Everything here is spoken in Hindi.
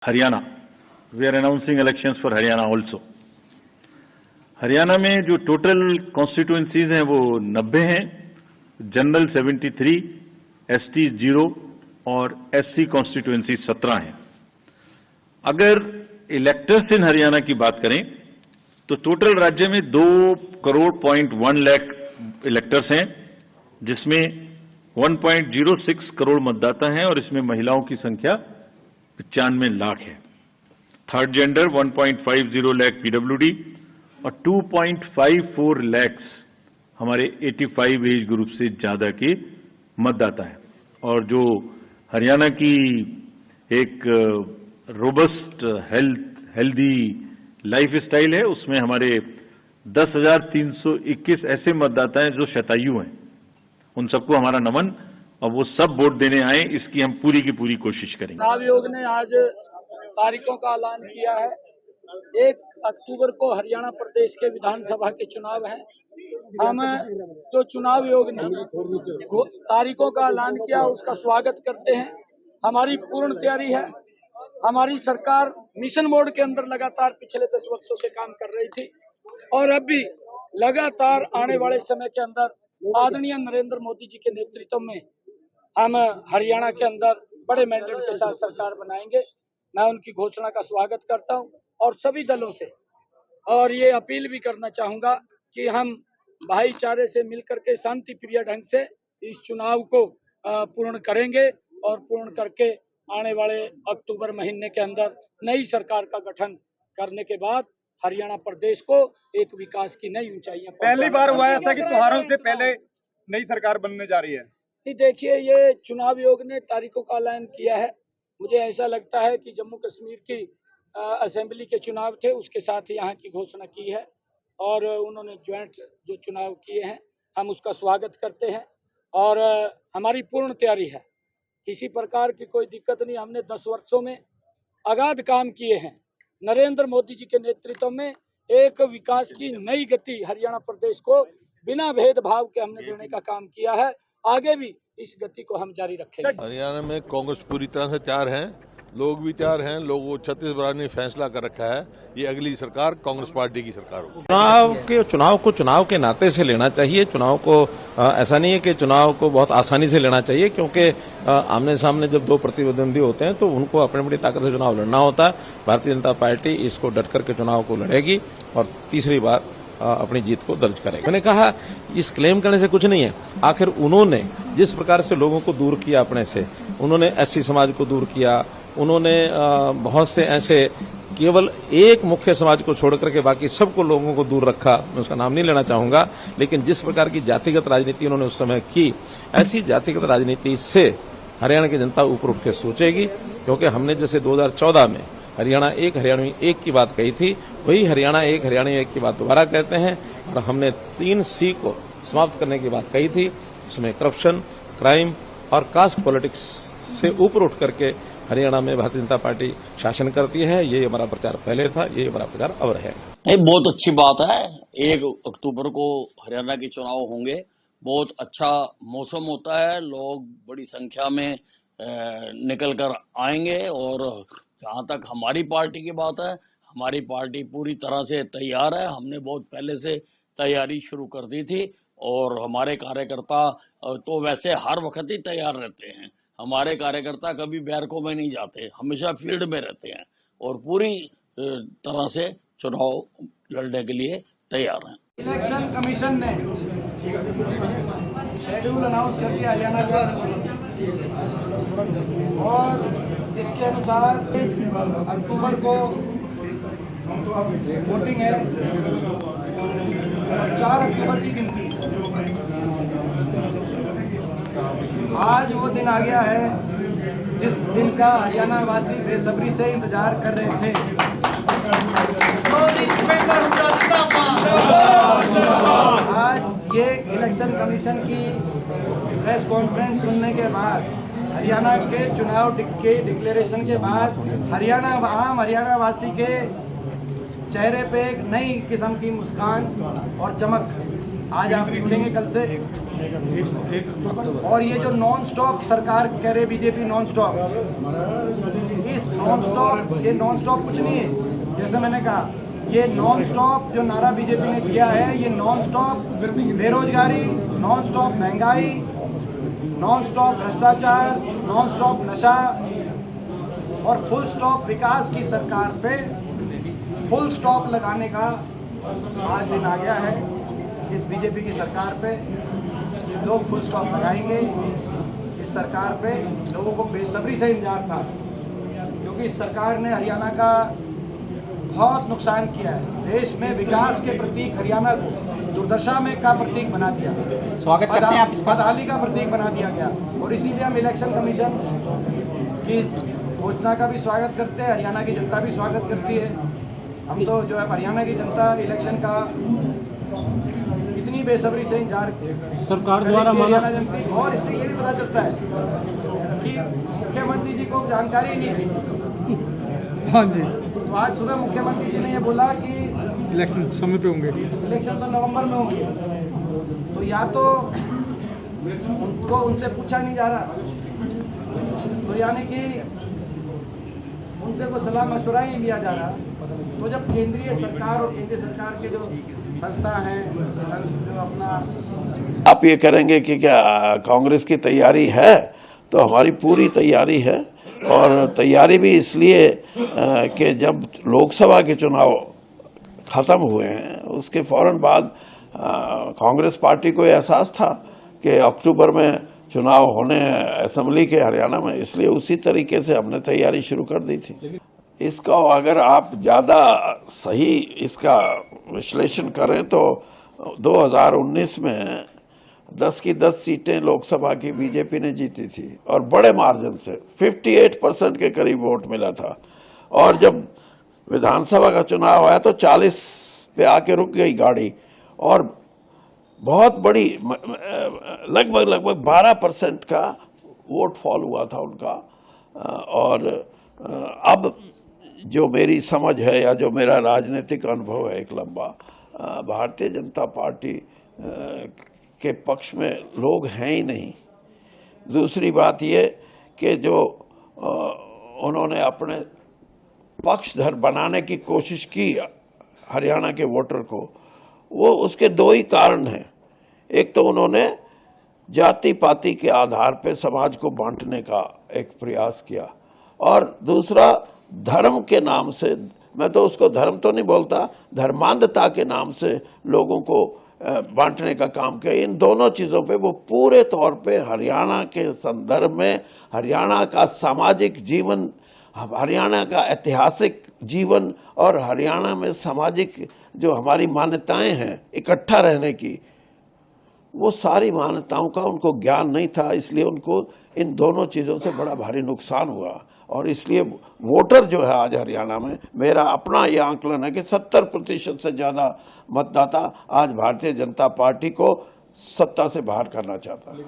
Haryana, we are announcing elections for Haryana also. Haryana में जो टोटल कॉन्स्टिट्यूएंसीज हैं वो 90 हैं, जनरल 73, एसटी 0 और एससी कॉन्स्टिट्यूएंसी 17 हैं। अगर इलेक्टर्स इन हरियाणा की बात करें तो टोटल राज्य में 2.1 लाख इलेक्टर्स हैं, जिसमें 1.06 करोड़ मतदाता हैं और इसमें महिलाओं की संख्या 95 लाख है। थर्ड जेंडर 1.50 लाख पीडब्ल्यूडी और 2.54 लाख हमारे 85 एज ग्रुप से ज्यादा के मतदाता हैं। और जो हरियाणा की एक रोबस्ट हेल्दी लाइफ स्टाइल है, उसमें हमारे 10,321 ऐसे मतदाता हैं जो शतायु हैं। उन सबको हमारा नमन, और वो सब वोट देने आए, इसकी हम पूरी की पूरी कोशिश करेंगे। चुनाव आयोग ने आज तारीखों का ऐलान किया है। 1 अक्टूबर को हरियाणा प्रदेश के विधानसभा के चुनाव हैं। हम जो चुनाव आयोग ने तारीखों का ऐलान किया उसका स्वागत करते हैं। हमारी पूर्ण तैयारी है। हमारी सरकार मिशन मोड के अंदर लगातार पिछले 10 वर्षों से काम कर रही थी और अब भी लगातार आने वाले समय के अंदर आदरणीय नरेंद्र मोदी जी के नेतृत्व में हम हरियाणा के अंदर बड़े मैंडेट के साथ सरकार बनाएंगे। मैं उनकी घोषणा का स्वागत करता हूं और सभी दलों से, और ये अपील भी करना चाहूंगा कि हम भाईचारे से मिलकर के शांति प्रिय ढंग से इस चुनाव को पूर्ण करेंगे और पूर्ण करके आने वाले अक्टूबर महीने के अंदर नई सरकार का गठन करने के बाद हरियाणा प्रदेश को एक विकास की नई ऊंचाइयां। पहली बार हुआ ऐसा कि त्योहारों से पहले नई सरकार बनने जा रही है। देखिए, ये चुनाव आयोग ने तारीखों का ऐलान किया है। मुझे ऐसा लगता है कि जम्मू कश्मीर की असेंबली के चुनाव थे, उसके साथ यहाँ की घोषणा की है और उन्होंने ज्वाइंट जो चुनाव किए हैं, हम उसका स्वागत करते हैं और हमारी पूर्ण तैयारी है। किसी प्रकार की कोई दिक्कत नहीं। हमने 10 वर्षों में अगाध काम किए हैं। नरेंद्र मोदी जी के नेतृत्व में एक विकास की नई गति हरियाणा प्रदेश को बिना भेदभाव के हमने देने का काम किया है। आगे भी इस गति को हम जारी रखेंगे। हरियाणा में कांग्रेस पूरी तरह से तैयार हैं, लोग भी तैयार हैं। लोगों छत्तीसगढ़ ने फैसला कर रखा है, ये अगली सरकार कांग्रेस पार्टी की सरकार होगी। चुनाव को चुनाव के नाते से लेना चाहिए। चुनाव को ऐसा नहीं है कि चुनाव को बहुत आसानी से लेना चाहिए, क्योंकि आमने सामने जब दो प्रतिद्वंदी होते हैं तो उनको अपनी बड़ी ताकत से चुनाव लड़ना होता है। भारतीय जनता पार्टी इसको डट करके चुनाव को लड़ेगी और तीसरी बार अपनी जीत को दर्ज करेगा। मैंने कहा इस क्लेम करने से कुछ नहीं है। आखिर उन्होंने जिस प्रकार से लोगों को दूर किया अपने से, उन्होंने एससी समाज को दूर किया, उन्होंने बहुत से ऐसे केवल एक मुख्य समाज को छोड़ करके बाकी सबको लोगों को दूर रखा। मैं उसका नाम नहीं लेना चाहूंगा, लेकिन जिस प्रकार की जातिगत राजनीति उन्होंने उस समय की, ऐसी जातिगत राजनीति से हरियाणा की जनता ऊपर उठ के सोचेगी। क्योंकि हमने जैसे 2014 में हरियाणा एक हरियाणवी एक की बात कही थी, वही हरियाणा एक हरियाणवी एक की बात दोबारा कहते हैं। और हमने 3C को समाप्त करने की बात कही थी, उसमें करप्शन, क्राइम और कास्ट पॉलिटिक्स से ऊपर उठ करके हरियाणा में भारतीय जनता पार्टी शासन करती है। ये हमारा प्रचार पहले था, ये हमारा प्रचार अब है। बहुत अच्छी बात है। 1 अक्टूबर को हरियाणा के चुनाव होंगे। बहुत अच्छा मौसम होता है, लोग बड़ी संख्या में निकल कर आएंगे। और जहाँ तक हमारी पार्टी की बात है, हमारी पार्टी पूरी तरह से तैयार है। हमने बहुत पहले से तैयारी शुरू कर दी थी और हमारे कार्यकर्ता तो वैसे हर वक्त ही तैयार रहते हैं। हमारे कार्यकर्ता कभी बैरकों में नहीं जाते, हमेशा फील्ड में रहते हैं और पूरी तरह से चुनाव लड़ने के लिए तैयार हैं। इलेक्शन कमीशन ने शेड्यूल अनाउंस कर दिया हरियाणा का और जिसके अनुसार 1 अक्टूबर को वोटिंग है, 4 अक्टूबर की गिनती। आज वो दिन आ गया है जिस दिन का हरियाणा वासी बेसब्री से इंतजार कर रहे थे। आज ये इलेक्शन कमीशन की प्रेस कॉन्फ्रेंस सुनने के बाद, हरियाणा के चुनाव के डिक्लेरेशन के बाद आम हरियाणा वासी के चेहरे पे एक नई किस्म की मुस्कान और चमक आज आप देखेंगे कल से। और ये जो नॉन स्टॉप सरकार कह रहे बीजेपी नॉन स्टॉप, इस नॉन स्टॉप कुछ नहीं है। जैसे मैंने कहा, ये नॉन स्टॉप जो नारा बीजेपी ने दिया है, ये नॉन स्टॉप बेरोजगारी, नॉन स्टॉप महंगाई, नॉन स्टॉप भ्रष्टाचार, नॉन स्टॉप नशा और फुल स्टॉप विकास की सरकार पे फुल स्टॉप लगाने का आज दिन आ गया है। इस बीजेपी की सरकार पे लोग फुल स्टॉप लगाएंगे। इस सरकार पे लोगों को बेसब्री से इंतजार था, क्योंकि इस सरकार ने हरियाणा का बहुत नुकसान किया है। देश में विकास के प्रतीक हरियाणा को दुर्दशा में का प्रतीक बना दिया, स्वागत करते हैं आप इसका। बदहाली का प्रतीक बना दिया गया। और इसीलिए हम इलेक्शन कमीशन की घोषणा का भी स्वागत करते हैं, हरियाणा की जनता भी स्वागत करती है। हम तो जो है हरियाणा की जनता इलेक्शन का इतनी बेसब्री से इंतजार सरकार द्वारा हरियाणा जनता। और इससे ये भी पता चलता है कि मुख्यमंत्री जी को जानकारी नहीं थी। हाँ जी, तो आज सुबह मुख्यमंत्री जी ने ये बोला कि इलेक्शन समय पे होंगे। इलेक्शन तो नवंबर में होंगे। तो या तो उनको उनसे पूछा नहीं जा रहा, तो यानी कि उनसे कोई सलाह मशवरा ही नहीं लिया जा रहा। तो जब केंद्रीय सरकार और केंद्रीय सरकार के जो संस्था हैं, जो अपना आप ये करेंगे कि क्या कांग्रेस की तैयारी है, तो हमारी पूरी तैयारी है। और तैयारी भी इसलिए कि जब लोकसभा के चुनाव खत्म हुए हैं, उसके फौरन बाद कांग्रेस पार्टी को एहसास था कि अक्टूबर में चुनाव होने असेंबली के हरियाणा में, इसलिए उसी तरीके से हमने तैयारी शुरू कर दी थी। इसका अगर आप ज़्यादा सही इसका विश्लेषण करें तो 2019 में 10 की 10 सीटें लोकसभा की बीजेपी ने जीती थी और बड़े मार्जिन से 58% के करीब वोट मिला था। और जब विधानसभा का चुनाव आया तो 40 पे आके रुक गई गाड़ी और बहुत बड़ी लगभग 12% का वोट फॉल हुआ था उनका। और अब जो मेरी समझ है या जो मेरा राजनीतिक अनुभव है एक लंबा, भारतीय जनता पार्टी के पक्ष में लोग हैं ही नहीं। दूसरी बात ये कि जो उन्होंने अपने पक्षधर बनाने की कोशिश की हरियाणा के वोटर को, वो उसके दो ही कारण हैं। एक तो उन्होंने जाति पाति के आधार पे समाज को बांटने का एक प्रयास किया, और दूसरा धर्म के नाम से, मैं तो उसको धर्म तो नहीं बोलता, धर्मांधता के नाम से लोगों को बांटने का काम किया। इन दोनों चीज़ों पे वो पूरे तौर पे हरियाणा के संदर्भ में, हरियाणा का सामाजिक जीवन, हरियाणा का ऐतिहासिक जीवन और हरियाणा में सामाजिक जो हमारी मान्यताएं हैं इकट्ठा रहने की, वो सारी मान्यताओं का उनको ज्ञान नहीं था। इसलिए उनको इन दोनों चीज़ों से बड़ा भारी नुकसान हुआ। और इसलिए वोटर जो है आज हरियाणा में, मेरा अपना ये आंकलन है कि 70% से ज़्यादा मतदाता आज भारतीय जनता पार्टी को सत्ता से बाहर करना चाहता है।